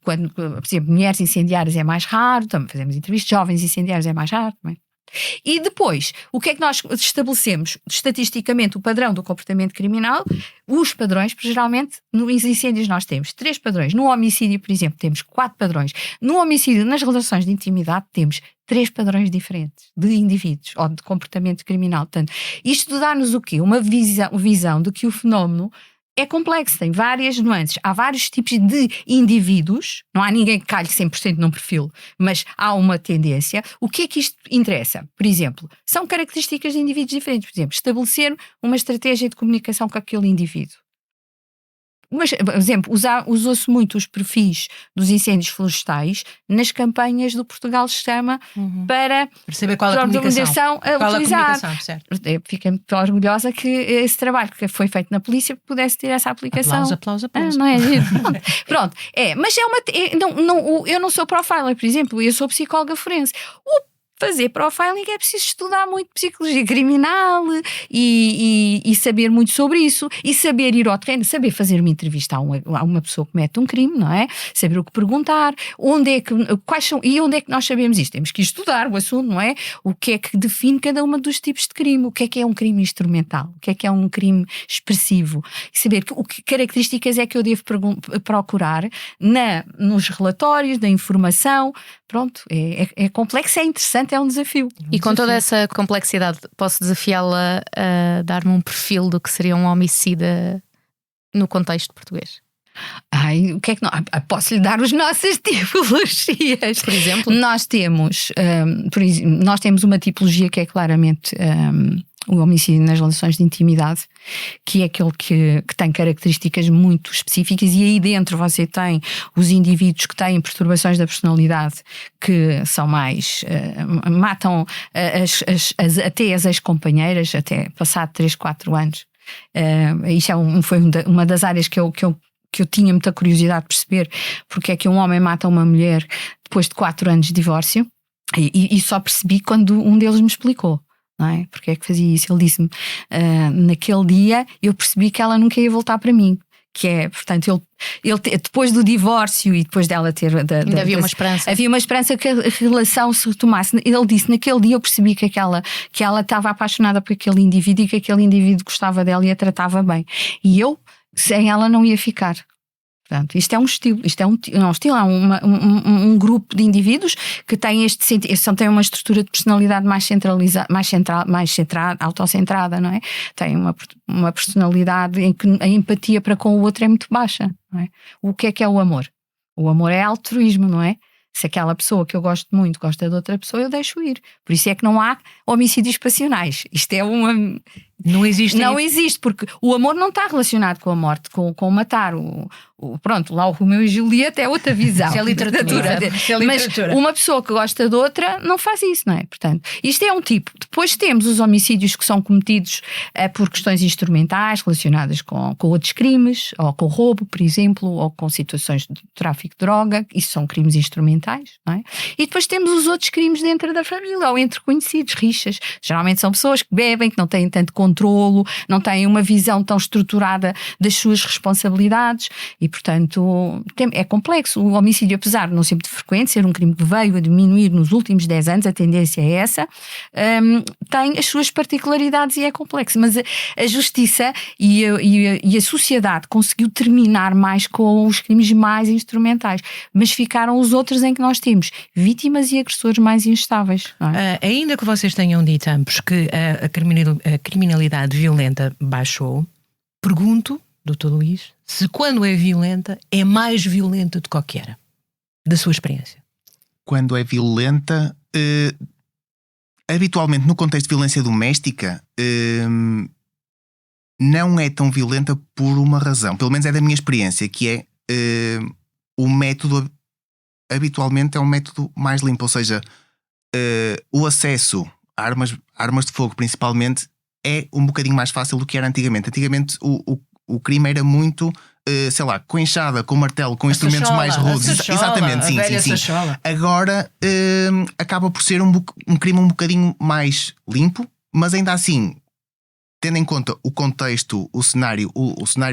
Quando, por exemplo, mulheres incendiárias é mais raro, também fazemos entrevistas, jovens incendiários é mais raro também. E depois, o que é que nós estabelecemos estatisticamente o padrão do comportamento criminal? Os padrões, porque geralmente nos incêndios nós temos 3 padrões. No homicídio, por exemplo, temos 4 padrões. No homicídio, nas relações de intimidade, temos 3 padrões diferentes de indivíduos ou de comportamento criminal. Portanto, isto dá-nos o quê? Uma visão de que o fenómeno é complexo, tem várias nuances. Há vários tipos de indivíduos, não há ninguém que calhe 100% num perfil, mas há uma tendência. O que é que isto interessa? Por exemplo, são características de indivíduos diferentes. Por exemplo, estabelecer uma estratégia de comunicação com aquele indivíduo. Mas, por exemplo, usou-se muito os perfis dos incêndios florestais nas campanhas do Portugal Chama para perceber qual a comunicação a utilizar. Certo. Fiquei muito orgulhosa que esse trabalho que foi feito na polícia pudesse ter essa aplicação. Aplauso. Não é? Pronto. Mas eu não sou profiler, por exemplo, eu sou psicóloga forense. Fazer profiling é preciso estudar muito psicologia criminal e saber muito sobre isso e saber ir ao terreno, saber fazer uma entrevista a uma pessoa que comete um crime, não é? Saber o que perguntar, onde é que nós sabemos isto? Temos que estudar o assunto, não é? O que é que define cada um dos tipos de crime? O que é um crime instrumental? O que é um crime expressivo? E saber que características é que eu devo procurar nos relatórios, da informação. Pronto, é complexo, é interessante, é um desafio. E com toda essa complexidade, posso desafiá-la a dar-me um perfil do que seria um homicida no contexto português? O que é que não? Posso-lhe dar as nossas tipologias. Por exemplo? Nós temos uma tipologia que é claramente o homicídio nas relações de intimidade, que é aquele que tem características muito específicas, e aí dentro você tem os indivíduos que têm perturbações da personalidade, que são mais matam até as ex-companheiras, até passado 3, 4 anos. Isto foi uma das áreas que eu tinha muita curiosidade de perceber, porque é que um homem mata uma mulher depois de 4 anos de divórcio. E só percebi quando um deles me explicou, não é? Porque é que fazia isso. Ele disse-me, naquele dia eu percebi que ela nunca ia voltar para mim. Que é, portanto, ele depois do divórcio e depois dela ter... Ainda havia uma esperança. Havia uma esperança que a relação se retomasse. Ele disse, naquele dia eu percebi que ela estava apaixonada por aquele indivíduo e que aquele indivíduo gostava dela e a tratava bem. E eu, sem ela, não ia ficar. Portanto, isto é um estilo, há um grupo de indivíduos que têm têm uma estrutura de personalidade mais centralizada, mais centrada, autocentrada, não é? Tem uma personalidade em que a empatia para com o outro é muito baixa, não é? O que é o amor? O amor é altruísmo, não é? Se aquela pessoa que eu gosto muito gosta de outra pessoa, eu deixo ir. Por isso é que não há homicídios passionais. Isto é uma... Não existe. Não existe, porque o amor não está relacionado com a morte, com matar. Pronto, lá o Romeu e Julieta é outra visão. Isso é literatura. Mas uma pessoa que gosta de outra não faz isso, não é? Portanto, isto é um tipo. Depois temos os homicídios que são cometidos por questões instrumentais relacionadas com outros crimes, ou com roubo, por exemplo, ou com situações de tráfico de droga. Isso são crimes instrumentais, não é? E depois temos os outros crimes dentro da família, ou entre conhecidos, rixas. Geralmente são pessoas que bebem, que não têm tanto controlo, não têm uma visão tão estruturada das suas responsabilidades e, portanto, é complexo. O homicídio, apesar de não ser muito frequente, ser um crime que veio a diminuir nos últimos 10 anos, a tendência é essa, tem as suas particularidades e é complexo. Mas a justiça e a sociedade conseguiu terminar mais com os crimes mais instrumentais, mas ficaram os outros em que nós temos vítimas e agressores mais instáveis. Não é? Ainda que vocês tenham dito ambos que a criminalidade violenta baixou, pergunto, Dr. Luís, se quando é violenta é mais violenta do que qualquer, da sua experiência. Quando é violenta, habitualmente no contexto de violência doméstica, não é tão violenta por uma razão, pelo menos é da minha experiência, que é o método, habitualmente é um método mais limpo, ou seja, o acesso a armas de fogo principalmente é um bocadinho mais fácil do que era antigamente. Antigamente o crime era muito, sei lá, com enxada, com martelo, com instrumentos mais rudes. Exatamente, sim. Agora acaba por ser um crime um bocadinho mais limpo, mas ainda assim, tendo em conta o contexto, o cenário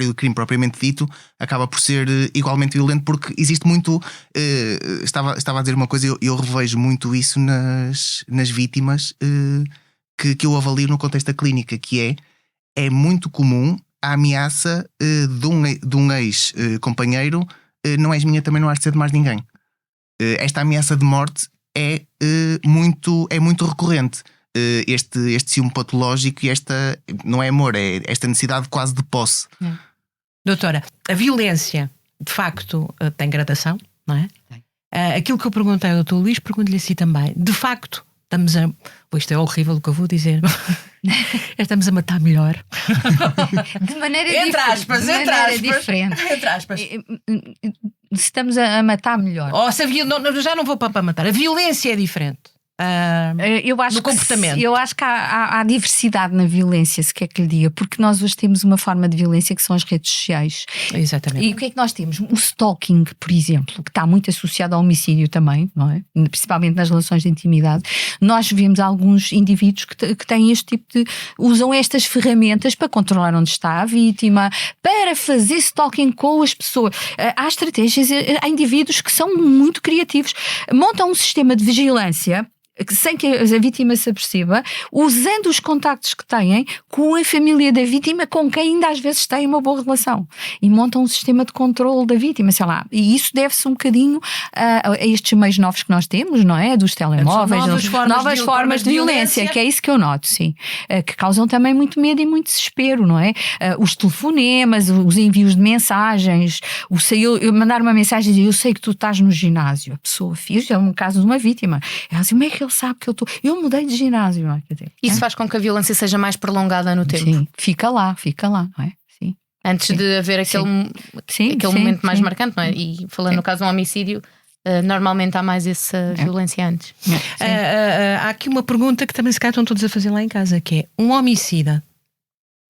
do crime propriamente dito, acaba por ser igualmente violento, porque existe muito. Estava a dizer uma coisa, eu revejo muito isso nas vítimas que eu avalio no contexto da clínica, que é muito comum a ameaça de um ex-companheiro: não és minha, também não has de ser de mais ninguém. Esta ameaça de morte é muito recorrente. Este ciúme patológico e esta, não é amor, é esta necessidade quase de posse. Doutora, a violência de facto tem gradação, não é? Aquilo que eu perguntei ao Dr. Luís, pergunto-lhe assim também. De facto, estamos a... Isto é horrível o que eu vou dizer. Estamos a matar melhor. De maneira entre aspas. diferente. Entre aspas. Estamos a matar melhor. Já não vou para matar. A violência é diferente. Eu acho no comportamento. Eu acho que há diversidade na violência, se quer que lhe diga, porque nós hoje temos uma forma de violência que são as redes sociais. Exatamente. E o que é que nós temos? O stalking, por exemplo, que está muito associado ao homicídio também, não é? Principalmente nas relações de intimidade. Nós vemos alguns indivíduos que têm este tipo de... usam estas ferramentas para controlar onde está a vítima, para fazer stalking com as pessoas. Há estratégias, há indivíduos que são muito criativos, montam um sistema de vigilância sem que a vítima se aperceba, usando os contactos que têm com a família da vítima, com quem ainda às vezes têm uma boa relação, e montam um sistema de controle da vítima, sei lá. E isso deve-se um bocadinho a estes meios novos que nós temos, não é? Dos telemóveis, novas formas de violência, que é isso que eu noto, sim, que causam também muito medo e muito desespero, não é? Os telefonemas, os envios de mensagens, eu mandar uma mensagem e dizer: eu sei que tu estás no ginásio. A pessoa fez, é um caso de uma vítima, ela diz: como é que ele sabe que eu mudei de ginásio, não é? Quer dizer, isso faz com que a violência seja mais prolongada no tempo. Sim, fica lá, não é? Sim. Antes de haver aquele momento mais marcante, não é? E falando no caso de um homicídio, normalmente há mais essa violência antes. Há aqui uma pergunta que também se calhar estão todos a fazer lá em casa, que é: um homicida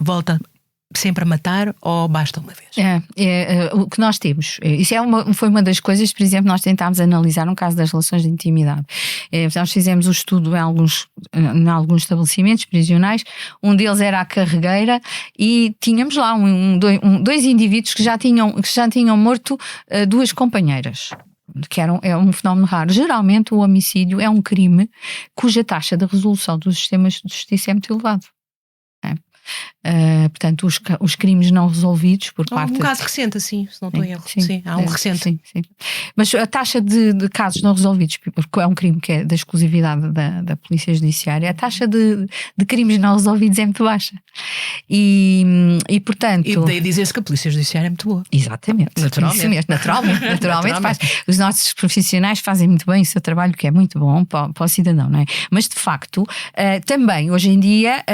volta sempre a matar ou basta uma vez? O que nós temos, isso foi uma das coisas, por exemplo, nós tentámos analisar no caso das relações de intimidade. Nós fizemos o estudo em alguns estabelecimentos prisionais, um deles era a Carregueira, e tínhamos lá dois indivíduos que já tinham morto duas companheiras. Que é um fenómeno raro. Geralmente o homicídio é um crime cuja taxa de resolução dos sistemas de justiça é muito elevada. Portanto, os crimes não resolvidos por parte... Um caso recente, assim, se não estou em erro. Sim, há um recente. Sim. Mas a taxa de casos não resolvidos, porque é um crime que é da exclusividade da Polícia Judiciária, a taxa de crimes não resolvidos é muito baixa. E portanto... E daí dizer-se que a Polícia Judiciária é muito boa. Exatamente. Naturalmente faz. Os nossos profissionais fazem muito bem o seu trabalho, que é muito bom para o cidadão, não é? Mas, de facto, também, hoje em dia,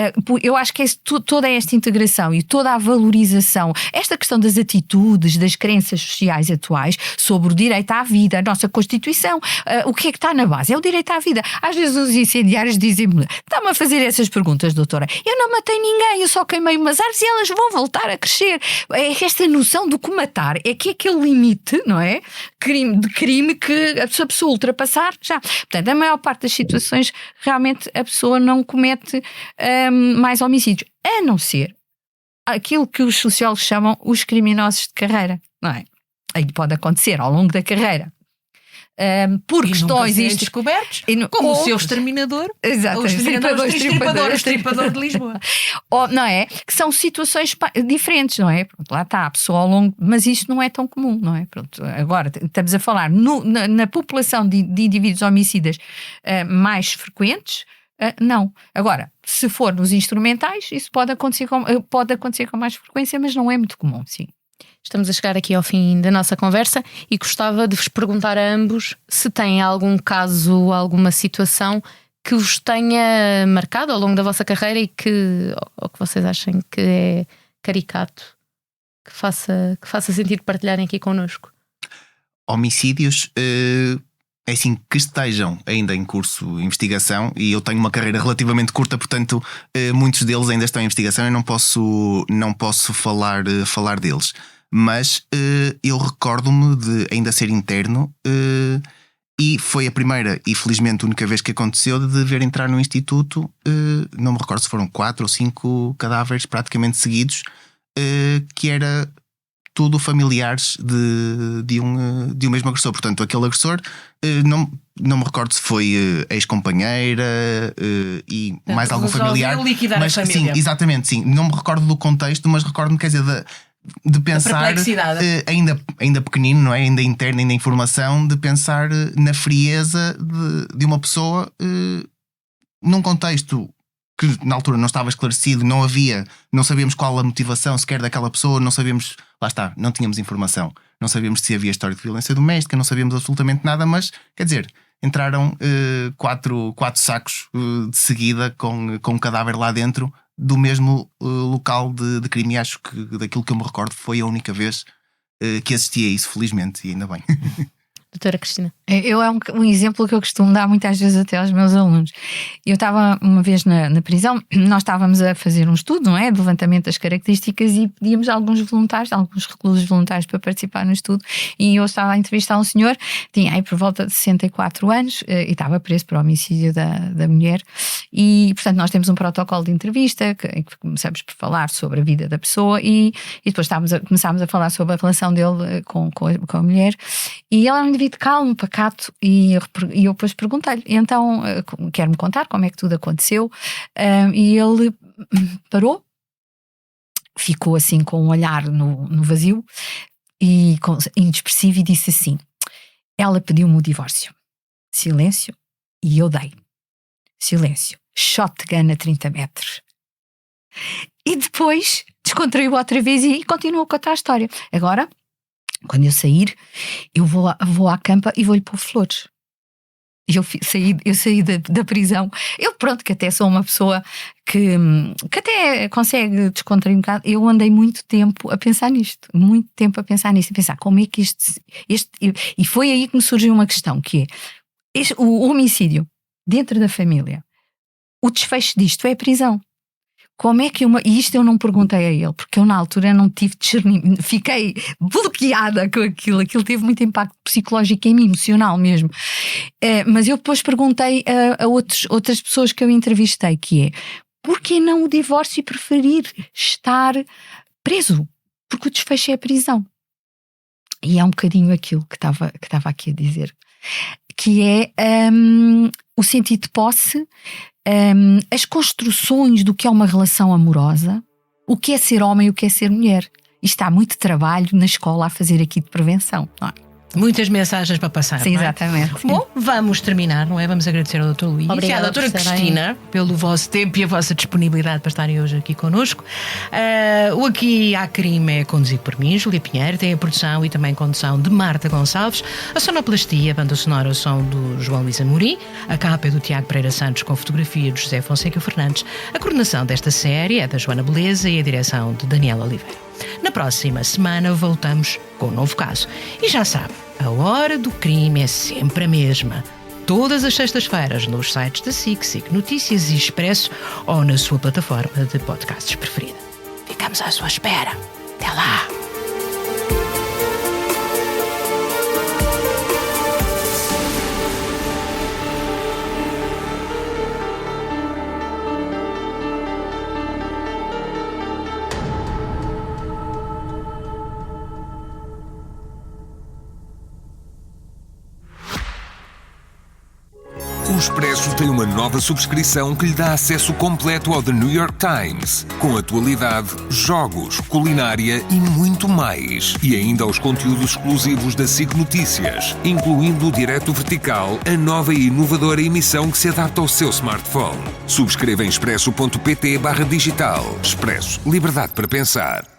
eu acho que toda esta integração e toda a valorização, esta questão das atitudes, das crenças sociais atuais sobre o direito à vida, a nossa Constituição, o que é que está na base? É o direito à vida. Às vezes os incendiários dizem-me: está-me a fazer essas perguntas, doutora, eu não matei ninguém, eu só queimei umas árvores e elas vão voltar a crescer. É esta noção do que matar é que é aquele limite, não é? De crime que a pessoa ultrapassar já. Portanto, a maior parte das situações realmente a pessoa não comete mais homicídios, a não ser aquilo que os sociólogos chamam os criminosos de carreira, não é? Aí pode acontecer ao longo da carreira. Por e questões descobertos, como o seu exterminador, exato, o estripador de Lisboa. Não é? Que são situações diferentes, não é? Pronto, lá está a pessoa ao longo, mas isto não é tão comum, não é? Pronto, agora estamos a falar na população de indivíduos homicidas mais frequentes. Não. Agora, se for nos instrumentais, isso pode acontecer com mais frequência, mas não é muito comum, sim. Estamos a chegar aqui ao fim da nossa conversa e gostava de vos perguntar a ambos se têm algum caso, alguma situação que vos tenha marcado ao longo da vossa carreira e ou que vocês achem que é caricato, que faça sentido partilharem aqui connosco. Homicídios, é assim, que estejam ainda em curso de investigação, e eu tenho uma carreira relativamente curta, portanto muitos deles ainda estão em investigação e não posso falar deles. Mas eu recordo-me de ainda ser interno e foi a primeira e felizmente única vez que aconteceu de ver entrar no instituto, não me recordo se foram 4 ou 5 cadáveres praticamente seguidos, que era tudo familiares de um mesmo agressor. Portanto, aquele agressor, não me recordo se foi ex-companheira e mais algum familiar. Mas sim, exatamente, sim. Não me recordo do contexto, mas recordo-me, quer dizer, de pensar, ainda pequenino, não é? Ainda interno, ainda em formação, de pensar na frieza de uma pessoa num contexto que na altura não estava esclarecido, não sabíamos qual a motivação sequer daquela pessoa, não sabíamos, lá está, não tínhamos informação, não sabíamos se havia história de violência doméstica, não sabíamos absolutamente nada, mas, quer dizer, entraram 4 sacos de seguida com um cadáver lá dentro do mesmo local de crime, e acho que daquilo que eu me recordo foi a única vez que assisti a isso, felizmente, e ainda bem. Doutora Cristina. É um exemplo que eu costumo dar muitas vezes até aos meus alunos. Eu estava uma vez na prisão, nós estávamos a fazer um estudo, não é? De levantamento das características, e pedíamos a alguns reclusos voluntários para participar no estudo, e eu estava a entrevistar um senhor, tinha aí por volta de 64 anos e estava preso por homicídio da mulher, e portanto nós temos um protocolo de entrevista em que começamos por falar sobre a vida da pessoa e depois começámos a falar sobre a relação dele com a mulher, e ele era um indivíduo calmo, pacato, e eu depois perguntei-lhe, então quer-me contar como é que tudo aconteceu? E ele parou, ficou assim com um olhar no vazio e inexpressivo, e disse assim: ela pediu-me o divórcio. Silêncio, e eu dei. Silêncio. Shotgun a 30 metros. E depois descontraiu outra vez e continuou a contar a história. Agora, quando eu sair, eu vou à campa e vou-lhe pôr flores. Eu saí da prisão. Eu, pronto, que até sou uma pessoa que até consegue descontrair um bocado. Eu andei muito tempo a pensar nisto. A pensar como é que e foi aí que me surgiu uma questão, que é o homicídio dentro da família. O desfecho disto é a prisão. como é que e isto eu não perguntei a ele, porque eu na altura não tive discernimento, fiquei bloqueada com aquilo teve muito impacto psicológico em mim, emocional mesmo. Mas eu depois perguntei a outras pessoas que eu entrevistei, que é: porquê não o divórcio e preferir estar preso? Porque o desfecho é a prisão. E é um bocadinho aquilo que estava aqui a dizer, que é o sentido de posse, as construções do que é uma relação amorosa, o que é ser homem e o que é ser mulher. Isto há muito trabalho na escola a fazer aqui de prevenção, não é? Muitas mensagens para passar. Sim, não é? Exatamente. Bom, vamos terminar, não é? Vamos agradecer ao Dr. Luís e à doutora Cristina pelo vosso tempo e a vossa disponibilidade para estarem hoje aqui connosco. O Aqui Há Crime é conduzido por mim, Júlia Pinheiro, tem a produção e também condução de Marta Gonçalves, a sonoplastia, a banda sonora, o som do João Luís Amorim, a capa é do Tiago Pereira Santos com fotografia de José Fonseca Fernandes, a coordenação desta série é da Joana Beleza e a direção de Daniela Oliveira. Na próxima semana voltamos com um novo caso. E já sabe, a hora do crime é sempre a mesma. Todas as sextas-feiras nos sites da SIC, SIC Notícias e Expresso ou na sua plataforma de podcasts preferida. Ficamos à sua espera. Até lá! O Expresso tem uma nova subscrição que lhe dá acesso completo ao The New York Times, com atualidade, jogos, culinária e muito mais. E ainda aos conteúdos exclusivos da SIC Notícias, incluindo o Direto Vertical, a nova e inovadora emissão que se adapta ao seu smartphone. Subscreva em expresso.pt/digital. Expresso. Liberdade para pensar.